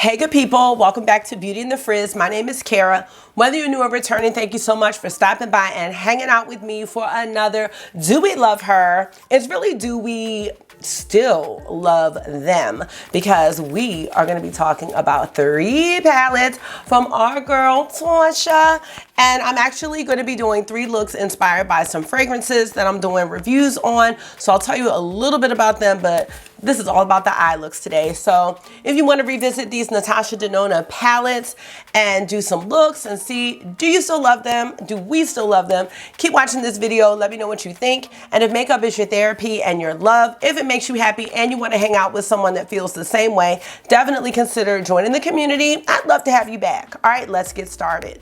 Hey good people, welcome back to Beauty and the Frizz. My name is Cara. Whether you're new or returning, thank you so much for stopping by and hanging out with me for another Do We Love Her? It's really do we still love them, because we are going to be talking about 3 palettes from our girl Tasha, and I'm actually going to be doing 3 looks inspired by some fragrances that I'm doing reviews on. So I'll tell you a little bit about them, but this is all about the eye looks today. So if you want to revisit these Natasha Denona palettes and do some looks and see, do you still love them? Do we still love them? Keep watching this video. Let me know what you think. And if makeup is your therapy and your love, if it makes you happy and you want to hang out with someone that feels the same way, definitely consider joining the community. I'd love to have you back. All right, let's get started.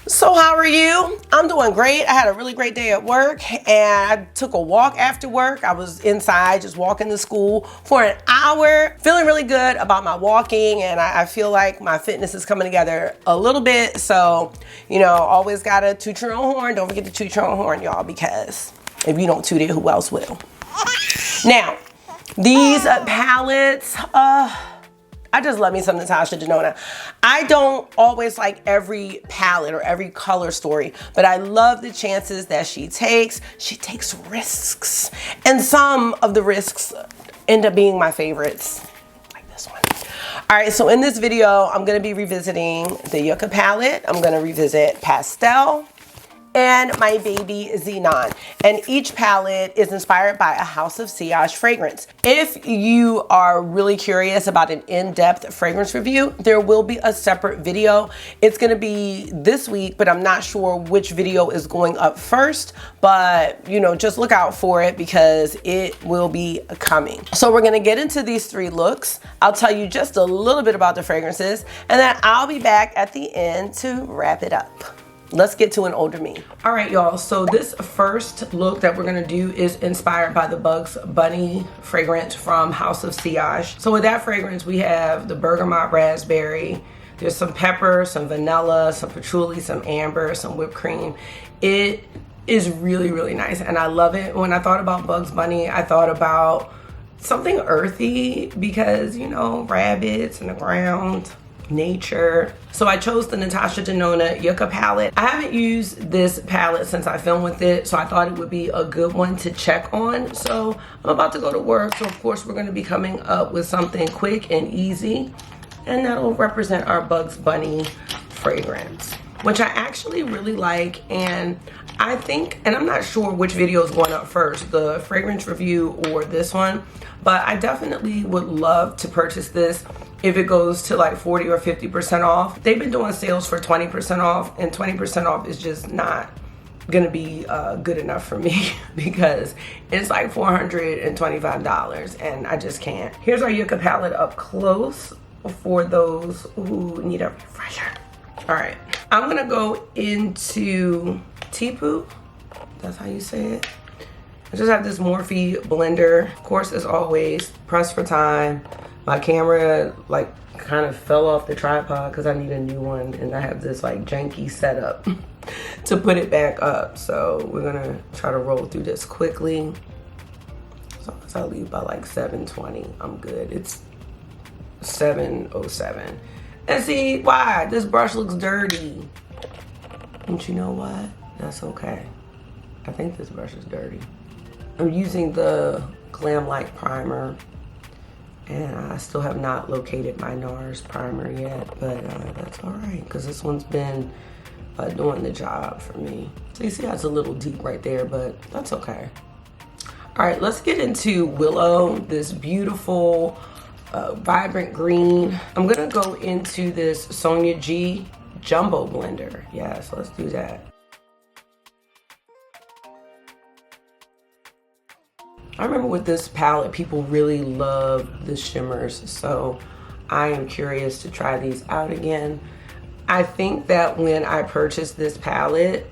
So how are you? I'm doing great. I had a really great day at work and I took a walk after work. I was inside just walking to school for an hour, feeling really good about my walking, and I feel like my fitness is coming together a little bit. So, you know, always gotta toot your own horn. Don't forget to toot your own horn, y'all, because if you don't toot it, who else will? Now, these palettes, I just love me some Natasha Denona. I don't always like every palette or every color story, but I love the chances that she takes. She takes risks, and some of the risks end up being my favorites, like this one. All right, so in this video, I'm gonna be revisiting the Yucca palette. I'm gonna revisit Pastel and my baby Xenon, and each palette is inspired by a House of Sillage fragrance. If you are really curious about an in-depth fragrance review, there will be a separate video. It's gonna be this week, but I'm not sure which video is going up first, but you know, just look out for it because it will be coming. So we're gonna get into these 3 looks. I'll tell you just a little bit about the fragrances, and then I'll be back at the end to wrap it up. Let's get to an older me. All right, y'all, so this first look that we're gonna do is inspired by the Bugs Bunny fragrance from House of Sillage. So with that fragrance, we have the bergamot raspberry, there's some pepper, some vanilla, some patchouli, some amber, some whipped cream. It is really, really nice, and I love it. When I thought about Bugs Bunny, I thought about something earthy because, you know, rabbits in the ground, nature. So I chose the Natasha Denona Yucca palette. I haven't used this palette since I filmed with it, so I thought it would be a good one to check on. So I'm about to go to work, so of course we're going to be coming up with something quick and easy, and that'll represent our Bugs Bunny fragrance, which I actually really like. And I think, and I'm not sure which video is going up first, the fragrance review or this one, but I definitely would love to purchase this if it goes to like 40 or 50% off. They've been doing sales for 20% off, and 20% off is just not gonna be good enough for me because it's like $425 and I just can't. Here's our Yucca palette up close for those who need a refresher. All right, I'm gonna go into Teepoo, that's how you say it. I just have this Morphe blender. Of course, as always, pressed for time. My camera like kind of fell off the tripod because I need a new one, and I have this like janky setup to put it back up. So we're gonna try to roll through this quickly. So as I leave by like 7:20, I'm good. It's 7:07. And see why? This brush looks dirty. And you know what? That's okay. I think this brush is dirty. I'm using the Glam Light primer, and I still have not located my NARS primer yet, but that's all right, because this one's been doing the job for me. So you see how it's a little deep right there, but that's okay. All right, let's get into Willow, this beautiful, vibrant green. I'm gonna go into this Sonia G Jumbo Blender. Yes, let's do that. I remember with this palette, people really love the shimmers, so I am curious to try these out again. I think that when I purchased this palette,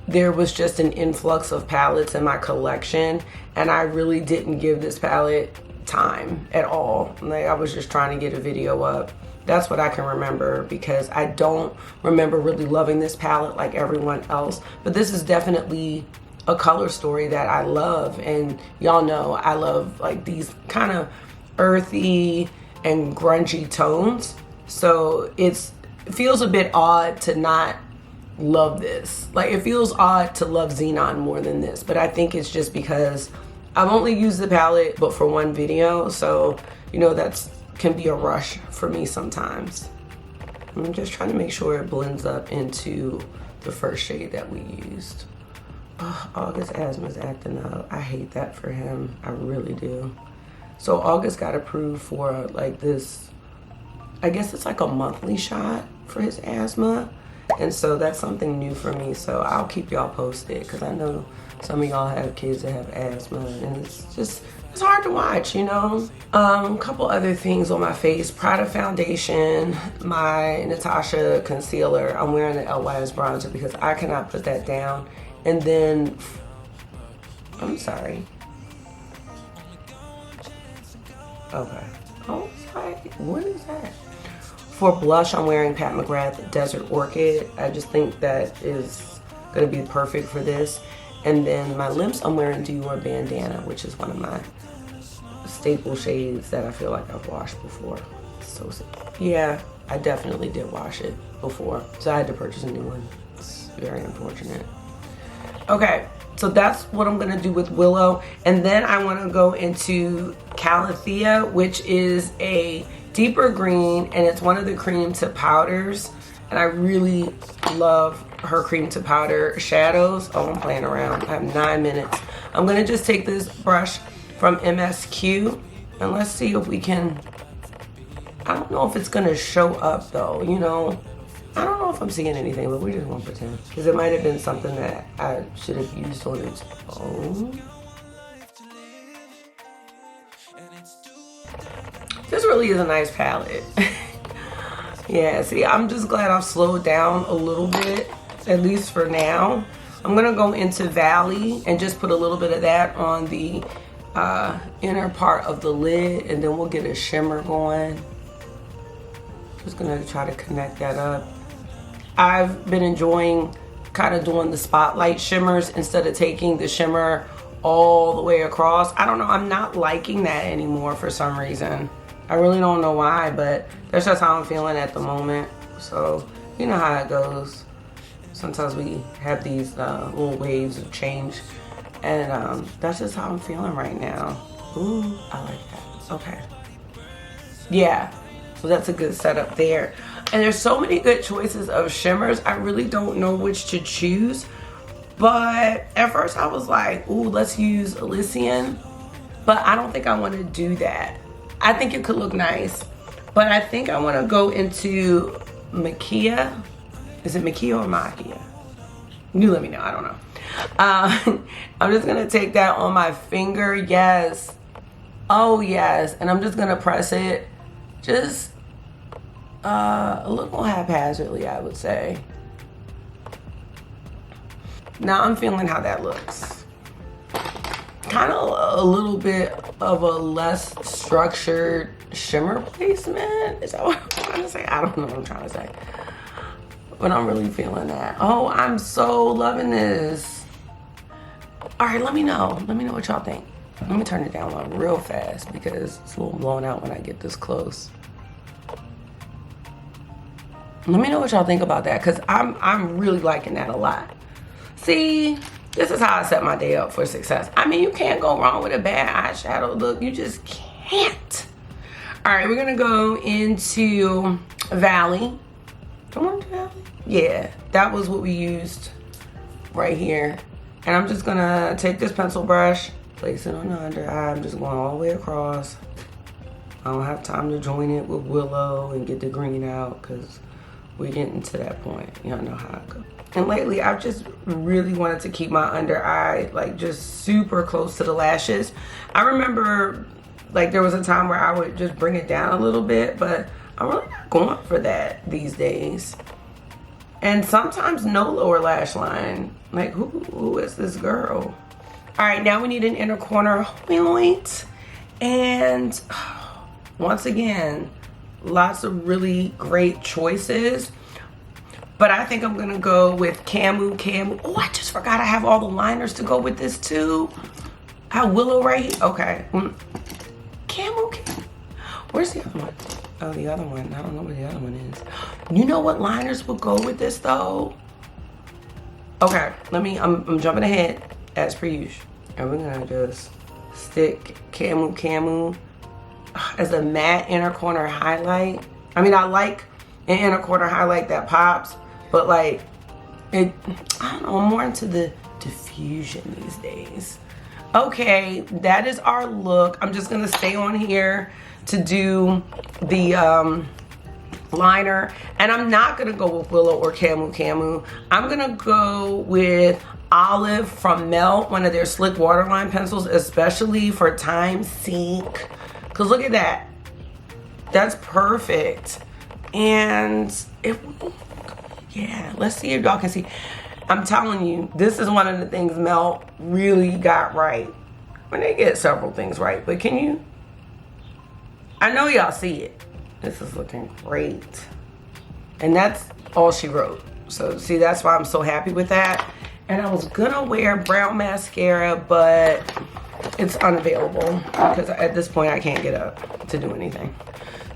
there was just an influx of palettes in my collection, and I really didn't give this palette time at all. Like, I was just trying to get a video up That's what I can remember, because I don't remember really loving this palette like everyone else. But this is definitely a color story that I love, and y'all know I love like these kind of earthy and grungy tones. So it feels a bit odd to not love this. Like, it feels odd to love Xenon more than this, but I think it's just because I've only used the palette but for one video, so you know that's can be a rush for me sometimes. I'm just trying to make sure it blends up into the first shade that we used. Oh, August asthma's acting up. I hate that for him. I really do. So August got approved for like this, I guess it's like a monthly shot for his asthma. And so that's something new for me. So I'll keep y'all posted, because I know some of y'all have kids that have asthma, and it's hard to watch, you know. A couple other things on my face. Prada foundation, my Natasha concealer. I'm wearing the LYS bronzer because I cannot put that down. And then, I'm sorry. Okay. Oh, sorry. What is that? For blush, I'm wearing Pat McGrath Desert Orchid. I just think that is gonna be perfect for this. And then my lips, I'm wearing Dior Bandana, which is one of my staple shades that I feel like I've washed before. So yeah, I definitely did wash it before, so I had to purchase a new one. It's very unfortunate. Okay, so that's what I'm gonna do with Willow. And then I wanna go into Calathea, which is a deeper green, and it's one of the cream to powders. And I really love her cream to powder shadows. Oh, I'm playing around. I have 9 minutes. I'm gonna just take this brush from MSQ, and let's see if we can, I don't know if it's gonna show up though, you know. I don't know if I'm seeing anything, but we just won't pretend, because it might have been something that I should have used on its own. This really is a nice palette. Yeah, see, I'm just glad I've slowed down a little bit, at least for now. I'm gonna go into Valley and just put a little bit of that on the inner part of the lid, and then we'll get a shimmer going. Just gonna try to connect that up. I've been enjoying kind of doing the spotlight shimmers instead of taking the shimmer all the way across. I don't know, I'm not liking that anymore for some reason. I really don't know why, but that's just how I'm feeling at the moment. So, you know how it goes. Sometimes we have these little waves of change, and that's just how I'm feeling right now. Ooh, I like that. Okay. Yeah, so that's a good setup there. And there's so many good choices of shimmers. I really don't know which to choose. But at first I was like, ooh, let's use Elysian. But I don't think I want to do that. I think it could look nice. But I think I want to go into Makia. Is it Makia or Makia? You let me know, I don't know. I'm just going to take that on my finger. Yes. Oh, yes. And I'm just going to press it just a little haphazardly, I would say. Now I'm feeling how that looks. Kind of a little bit of a less structured shimmer placement. Is that what I'm trying to say? I don't know what I'm trying to say. But I'm really feeling that. Oh, I'm so loving this. All right, let me know. Let me know what y'all think. Let me turn it down low real fast because it's a little blown out when I get this close. Let me know what y'all think about that, because I'm really liking that a lot. See, this is how I set my day up for success. I mean, you can't go wrong with a bad eyeshadow look. You just can't. All right, we're gonna go into Valley. Come on, Valley. Yeah, that was what we used right here. And I'm just gonna take this pencil brush, place it on the under eye. I'm just going all the way across. I don't have time to join it with Willow and get the green out because we're getting to that point. Y'all know how it goes. And lately, I've just really wanted to keep my under eye like just super close to the lashes. I remember like there was a time where I would just bring it down a little bit, but I'm really not going for that these days. And sometimes no lower lash line. Like, who is this girl? All right, now we need an inner corner point. And once again, lots of really great choices. But I think I'm gonna go with Camu. Oh, I just forgot I have all the liners to go with this too. I have Willow right here. Okay. Camu. Where's the other one? Oh, the other one. I don't know where the other one is. You know what liners will go with this though? Okay, I'm jumping ahead as per usual. And we're gonna just stick Camu as a matte inner corner highlight. I mean, I like an inner corner highlight that pops, but like, I don't know, I'm more into the diffusion these days. Okay, that is our look. I'm just gonna stay on here to do the liner, and I'm not gonna go with Willow or Camu. I'm gonna go with Olive from Melt, one of their slick waterline pencils, especially for time sink. Cause look at that, that's perfect. And yeah, let's see if y'all can see. I'm telling you, this is one of the things Melt really got right. When they get several things right, but can you? I know y'all see it. This is looking great. And that's all she wrote. So see, that's why I'm so happy with that. And I was gonna wear brown mascara, but it's unavailable because at this point I can't get up to do anything.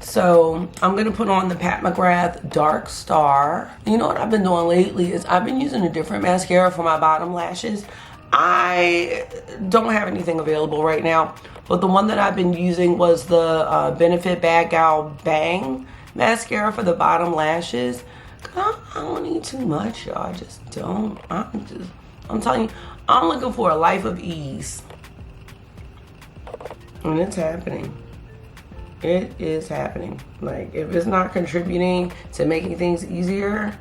So I'm gonna put on the Pat McGrath Dark Star. You know what I've been doing lately is I've been using a different mascara for my bottom lashes. I don't have anything available right now, but the one that I've been using was the Benefit Bad Gal Bang mascara for the bottom lashes. I don't need too much, y'all. I just don't. I'm telling you, I'm looking for a life of ease. And it's happening. It is happening. Like, if it's not contributing to making things easier,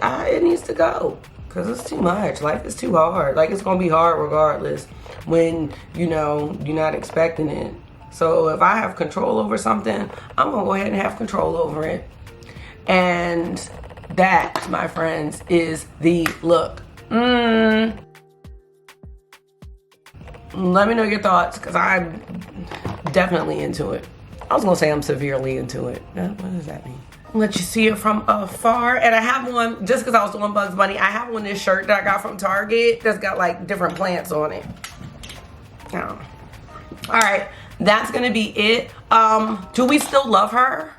it needs to go. Because it's too much. Life is too hard. Like, it's going to be hard regardless when, you know, you're not expecting it. So if I have control over something, I'm going to go ahead and have control over it. And that, my friends, is the look. Let me know your thoughts, because I'm definitely into it. I was going to say I'm severely into it. What does that mean? Let you see it from afar. And I have one, just because I was doing Bugs Bunny, I have one, this shirt that I got from Target that's got like different plants on it. Oh. All right, that's gonna be it. Do we still love her?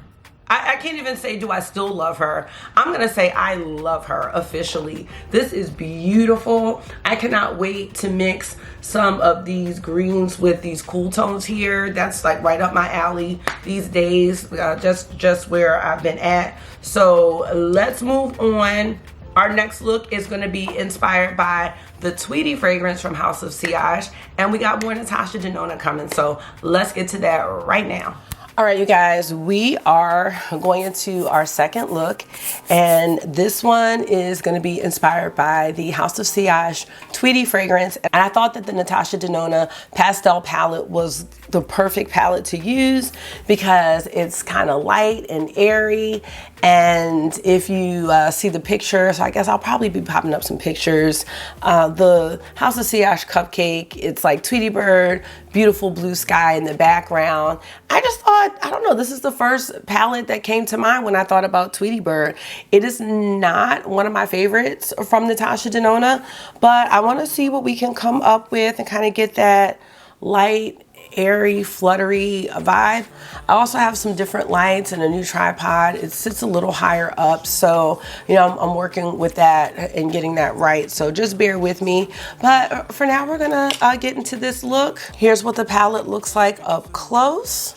I can't even say do I still love her. I'm gonna say I love her officially. This is beautiful. I cannot wait to mix some of these greens with these cool tones here. That's like right up my alley these days, just where I've been at. So let's move on. Our next look is gonna be inspired by the Tweety fragrance from House of Sillage, and we got more Natasha Denona coming. So let's get to that right now. All right, you guys, we are going into our second look, and this one is going to be inspired by the House of Sillage Tweety fragrance. And I thought that the Natasha Denona Pastel palette was the perfect palette to use because it's kind of light and airy. And if you see the picture, so I guess I'll probably be popping up some pictures. The House of Sillage cupcake, it's like Tweety Bird, beautiful blue sky in the background. I just thought, I don't know, this is the first palette that came to mind when I thought about Tweety Bird. It is not one of my favorites from Natasha Denona, but I want to see what we can come up with and kind of get that light, airy, fluttery vibe. I also have some different lights and a new tripod. It sits a little higher up, so you know I'm working with that and getting that right, so just bear with me. But for now, we're gonna get into this look. Here's what the palette looks like up close,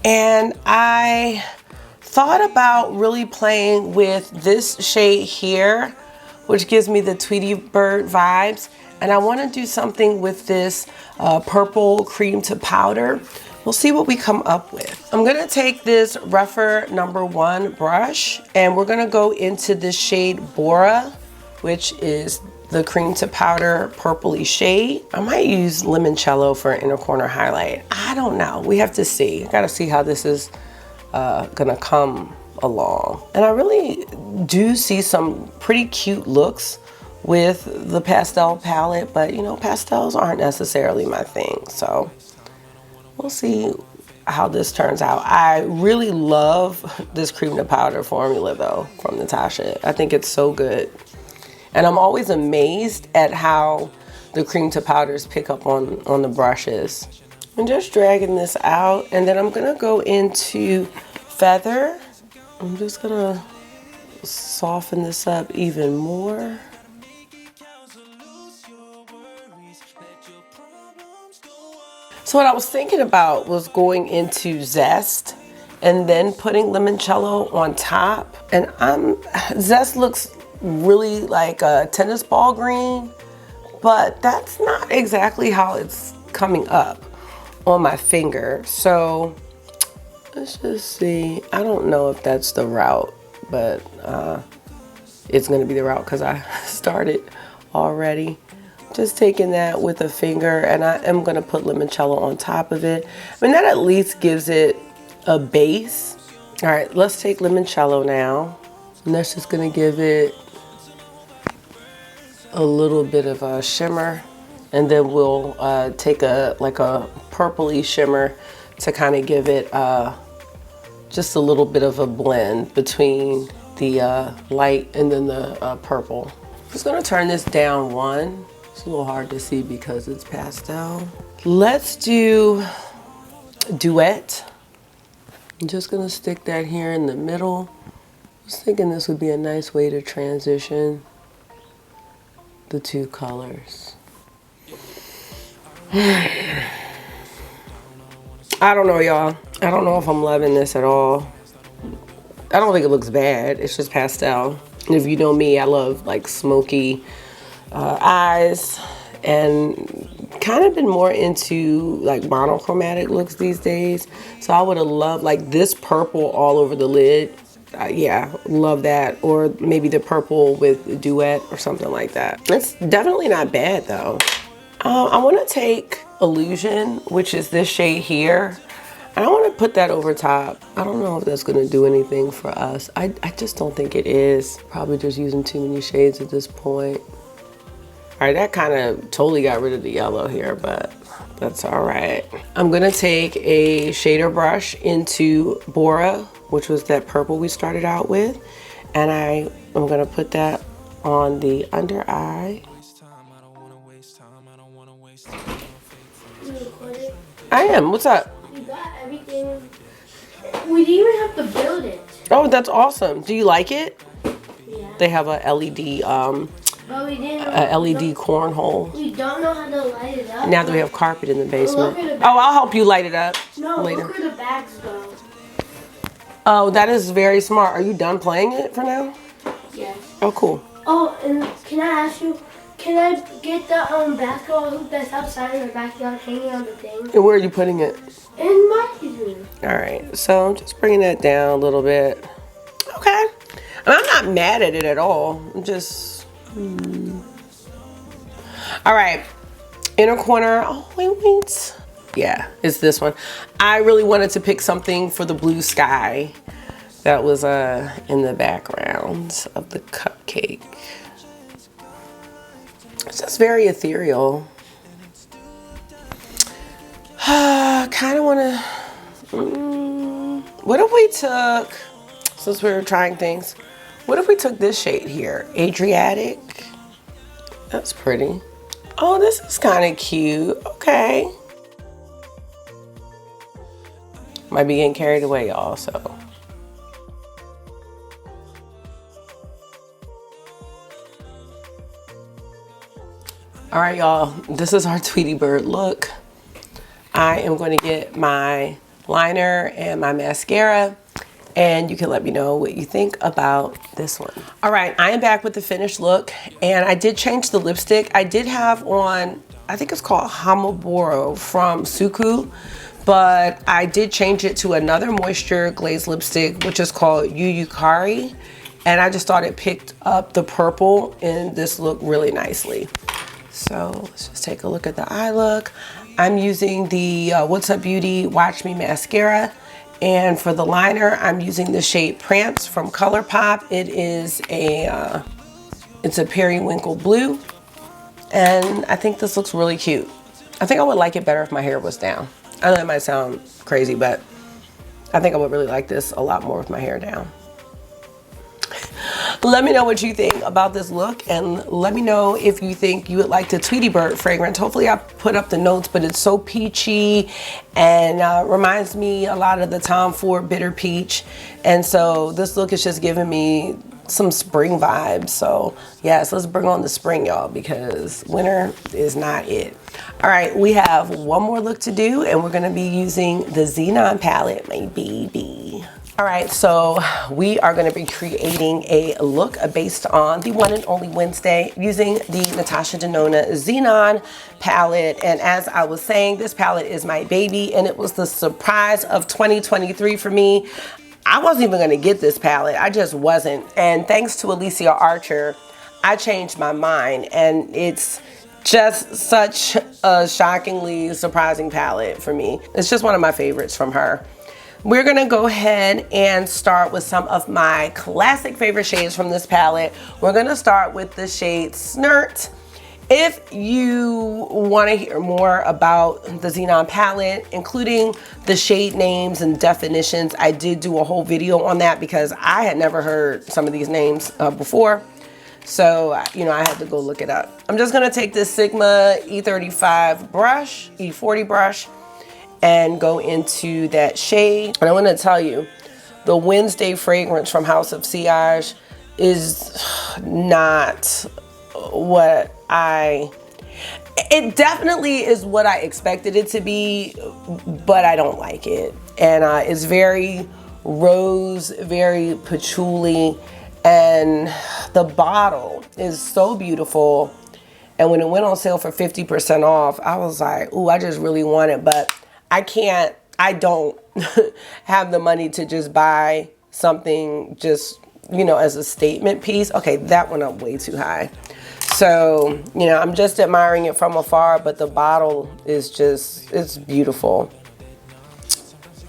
and I thought about really playing with this shade here, which gives me the Tweety Bird vibes. And I want to do something with this purple cream to powder. We'll see what we come up with. I'm going to take this Rougher #1 brush, and we're going to go into this shade Bora, which is the cream to powder purpley shade. I might use Limoncello for an inner corner highlight. I don't know. We have to see. I got to see how this is going to come along. And I really do see some pretty cute looks with the pastel palette, but you know, pastels aren't necessarily my thing, so we'll see how this turns out. I really love this cream to powder formula though from Natasha. I think it's so good. And I'm always amazed at how the cream to powders pick up on the brushes. I'm just dragging this out, and then I'm gonna go into Feather. I'm just gonna soften this up even more. So what I was thinking about was going into Zest and then putting limoncello on top. And Zest looks really like a tennis ball green, but that's not exactly how it's coming up on my finger. So let's just see. I don't know if that's the route, but it's gonna be the route because I started already. Just taking that with a finger, and I am gonna put limoncello on top of it. I mean, that at least gives it a base. All right, let's take limoncello now. And that's just gonna give it a little bit of a shimmer. And then we'll take a purpley shimmer to kind of give it just a little bit of a blend between the light and then the purple. I'm just gonna turn this down one. It's a little hard to see because it's pastel. Let's do Duet. I'm just gonna stick that here in the middle. I was thinking this would be a nice way to transition the two colors. I don't know, y'all. I don't know if I'm loving this at all. I don't think it looks bad. It's just pastel. And if you know me, I love like smoky eyes, and kind of been more into like monochromatic looks these days. So I would have loved like this purple all over the lid. Yeah, love that. Or maybe the purple with Duet or something like that. It's definitely not bad though. I want to take Illusion, which is this shade here, and I want to put that over top. I don't know if that's going to do anything for us. I just don't think it is. Probably just using too many shades at this point. All right, that kind of totally got rid of the yellow here, but that's all right. I'm gonna take a shader brush into Bora, which was that purple we started out with, and I'm gonna put that on the under eye. I am. What's up? You got everything. We didn't even have to build it. Oh, that's awesome. Do you like it? Yeah. They have a LED But we didn't. LED cornhole. We don't know how to light it up. Now that we have carpet in the basement. The Oh, I'll help you light it up later. Look where the bags go. Oh, that is very smart. Are you done playing it for now? Yes. Oh, cool. Oh, and can I ask you, can I get the basketball hoop that's outside in the backyard hanging on the thing? And where are you putting it? In my room. All right, so I'm just bringing that down a little bit. Okay. And I'm not mad at it at all. I'm just... All right, inner corner. Oh, wait. Yeah, it's this one. I really wanted to pick something for the blue sky that was in the background of the cupcake. It's just very ethereal. Kind of want to... what if we took, since we were trying things, what if we took this shade here? Adriatic. That's pretty. Oh, this is kind of cute. Okay. Might be getting carried away, y'all, so. All right, y'all, this is our Tweety Bird look. I am going to get my liner and my mascara, and you can let me know what you think about this one. All right, I am back with the finished look, and I did change the lipstick. I did have on, I think it's called Hamaboro from Suku, but I did change it to another moisture glazed lipstick, which is called Yucca, and I just thought it picked up the purple in this look really nicely. So let's just take a look at the eye look. I'm using the What's Up Beauty Watch Me mascara. And for the liner, I'm using the shade Prance from ColourPop. It is it's a periwinkle blue. And I think this looks really cute. I think I would like it better if my hair was down. I know that might sound crazy, but I think I would really like this a lot more with my hair down. Let me know what you think about this look, and let me know if you think you would like the Tweety Bird fragrance. Hopefully I put up the notes, but it's so peachy and reminds me a lot of the Tom Ford Bitter Peach. And so this look is just giving me some spring vibes. So yes, let's bring on the spring, y'all, because winter is not it. All right, we have one more look to do, and we're gonna be using the Xenon palette, my baby. All right, so we are going to be creating a look based on the one and only Wednesday using the Natasha Denona Xenon palette. And as I was saying, this palette is my baby, and it was the surprise of 2023 for me. I wasn't even going to get this palette. I just wasn't. And thanks to Alicia Archer, I changed my mind, and it's just such a shockingly surprising palette for me. It's just one of my favorites from her. We're gonna go ahead and start with some of my classic favorite shades from this palette. We're gonna start with the shade Snert. If you wanna hear more about the Xenon palette, including the shade names and definitions, I did do a whole video on that because I had never heard some of these names before. So, you know, I had to go look it up. I'm just gonna take this Sigma E35 brush, E40 brush, and go into that shade. And I want to tell you, the Wednesday fragrance from House of Sillage is not what it definitely is what I expected it to be, but I don't like it. And it's very rose, very patchouli, and the bottle is so beautiful. And when it went on sale for 50% off, I was like, ooh, I just really want it, but I don't have the money to just buy something just, you know, as a statement piece. Okay, that went up way too high. So, you know, I'm just admiring it from afar, but the bottle is just, it's beautiful.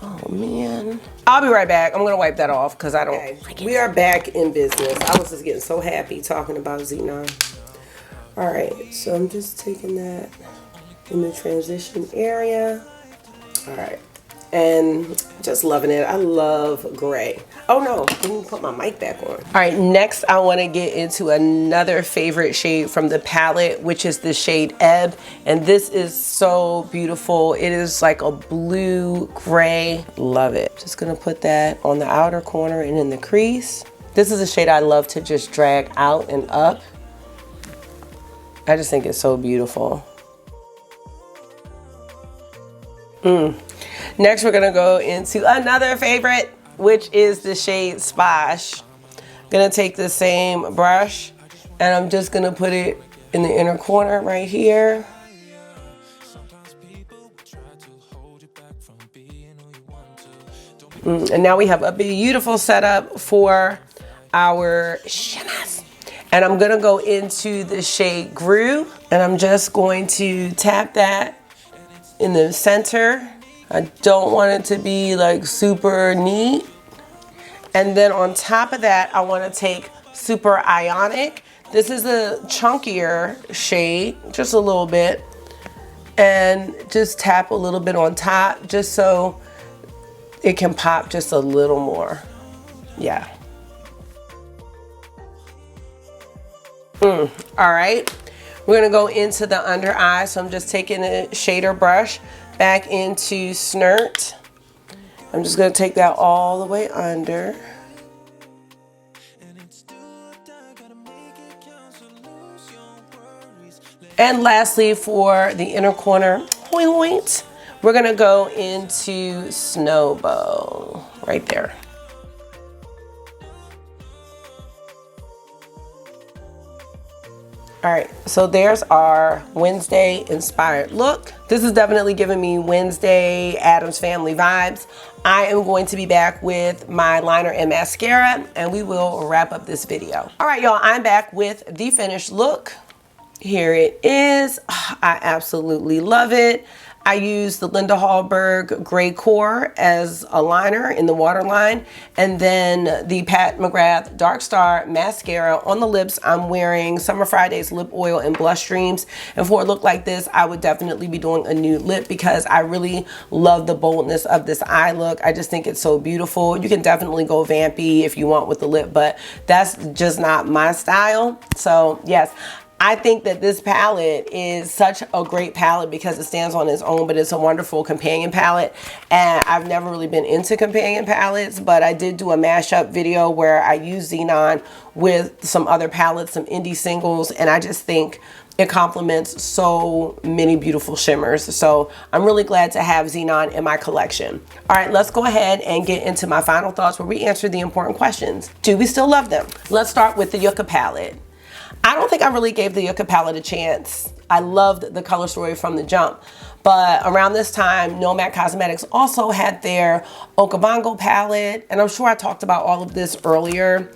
Oh man. I'll be right back. I'm gonna wipe that off because I don't like it. We are back in business. I was just getting so happy talking about Xenon. All right, so I'm just taking that in the transition area. All right, and just loving it. I love gray. Oh no, let me put my mic back on. All right, next I want to get into another favorite shade from the palette, which is the shade Ebb. And this is so beautiful. It is like a blue gray. Love it. Just gonna put that on the outer corner and in the crease. This is a shade I love to just drag out and up. I just think it's so beautiful. Next, we're gonna go into another favorite, which is the shade Splash. I'm gonna take the same brush and I'm just gonna put it in the inner corner right here. And now we have a beautiful setup for our shimmers. And I'm gonna go into the shade Grew, and I'm just going to tap that in the center. I don't want it to be like super neat. And then on top of that, I want to take Super Ionic. This is a chunkier shade, just a little bit. And just tap a little bit on top just so it can pop just a little more. Yeah. All right. We're gonna go into the under eye. So I'm just taking a shader brush back into Snert. I'm just gonna take that all the way under. And lastly, for the inner corner, we're gonna go into Snowbow right there. All right, so there's our Wednesday inspired look. This is definitely giving me Wednesday Addams Family vibes. I am going to be back with my liner and mascara, and we will wrap up this video. All right, y'all, I'm back with the finished look. Here it is. I absolutely love it. I used the Linda Hallberg Gray Core as a liner in the waterline, and then the Pat McGrath Dark Star Mascara. On the lips, I'm wearing Summer Fridays Lip Oil and Blush Dreams, and for a look like this, I would definitely be doing a nude lip because I really love the boldness of this eye look. I just think it's so beautiful. You can definitely go vampy if you want with the lip, but that's just not my style. So yes, I think that this palette is such a great palette because it stands on its own, but it's a wonderful companion palette. And I've never really been into companion palettes, but I did do a mashup video where I used Xenon with some other palettes, some indie singles, and I just think it complements so many beautiful shimmers. So I'm really glad to have Xenon in my collection. All right, let's go ahead and get into my final thoughts where we answer the important questions. Do we still love them? Let's start with the Yucca palette. I don't think I really gave the Yucca palette a chance. I loved the color story from the jump, but around this time, Nomad Cosmetics also had their Okavango palette, and I'm sure I talked about all of this earlier.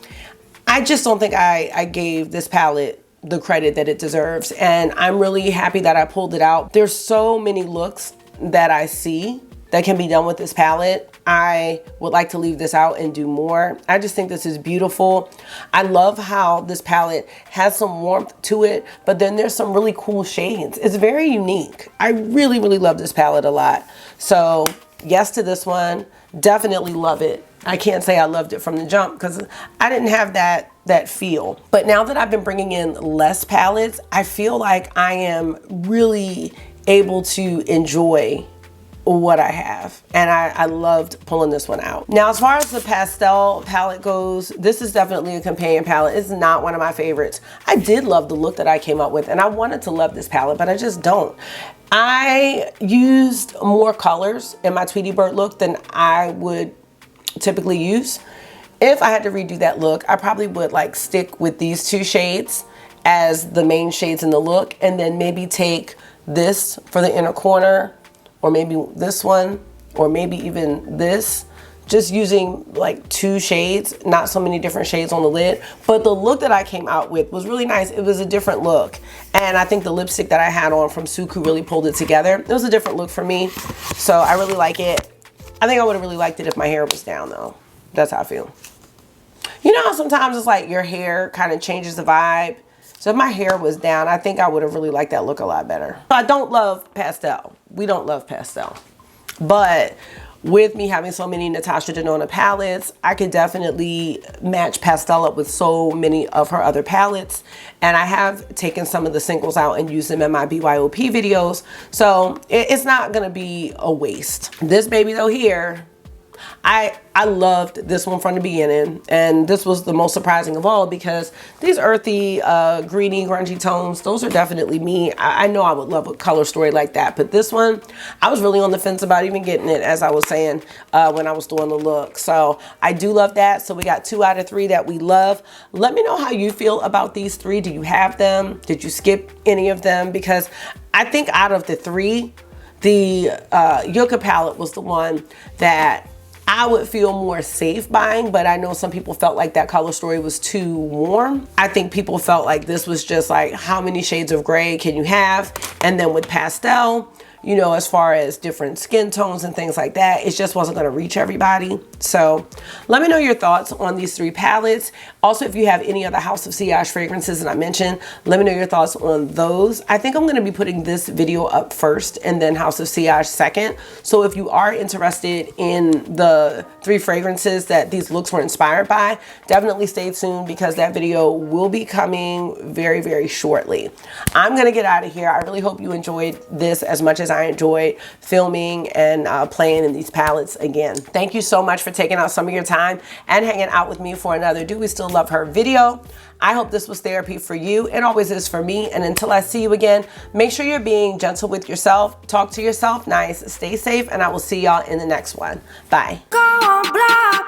I just don't think I gave this palette the credit that it deserves, and I'm really happy that I pulled it out. There's so many looks that I see that can be done with this palette. I would like to leave this out and do more. I just think this is beautiful. I love how this palette has some warmth to it, but then there's some really cool shades. It's very unique. I really, really love this palette a lot. So yes to this one, definitely love it. I can't say I loved it from the jump because I didn't have that feel. But now that I've been bringing in less palettes, I feel like I am really able to enjoy what I have, and I loved pulling this one out. Now, as far as the Pastel palette goes, this is definitely a companion palette. It's not one of my favorites. I did love the look that I came up with, and I wanted to love this palette, but I just don't. I used more colors in my Tweety Bird look than I would typically use. If I had to redo that look, I probably would like stick with these two shades as the main shades in the look, and then maybe take this for the inner corner, or maybe this one, or maybe even this, just using like two shades, not so many different shades on the lid. But the look that I came out with was really nice. It was a different look. And I think the lipstick that I had on from Suku really pulled it together. It was a different look for me, so I really like it. I think I would have really liked it if my hair was down though. That's how I feel. You know how sometimes it's like your hair kind of changes the vibe? So if my hair was down, I think I would have really liked that look a lot better. I don't love pastel. We don't love pastel. But with me having so many Natasha Denona palettes, I could definitely match pastel up with so many of her other palettes. And I have taken some of the singles out and used them in my BYOP videos. So it's not gonna be a waste. This baby though here, I loved this one from the beginning, and this was the most surprising of all because these earthy, greeny, grungy tones, those are definitely me. I know I would love a color story like that, but this one, I was really on the fence about even getting it, as I was saying when I was doing the look. So I do love that. So we got 2 out of 3 that we love. Let me know how you feel about these 3. Do you have them? Did you skip any of them? Because I think out of the 3, the Yucca palette was the one that I would feel more safe buying, but I know some people felt like that color story was too warm. I think people felt like this was just like, how many shades of gray can you have? And then with pastel, you know, as far as different skin tones and things like that, it just wasn't gonna reach everybody. So let me know your thoughts on these 3 palettes. Also, if you have any other House of Sillage fragrances that I mentioned, let me know your thoughts on those. I think I'm gonna be putting this video up first and then House of Sillage second. So if you are interested in the 3 fragrances that these looks were inspired by, definitely stay tuned because that video will be coming very, very shortly. I'm gonna get out of here. I really hope you enjoyed this as much as I enjoyed filming and playing in these palettes again. Thank you so much for taking out some of your time and hanging out with me for another Do We Still Love Her video. I hope this was therapy for you. It always is for me. And until I see you again, make sure you're being gentle with yourself. Talk to yourself nice. Stay safe. And I will see y'all in the next one. Bye. Go on, blah.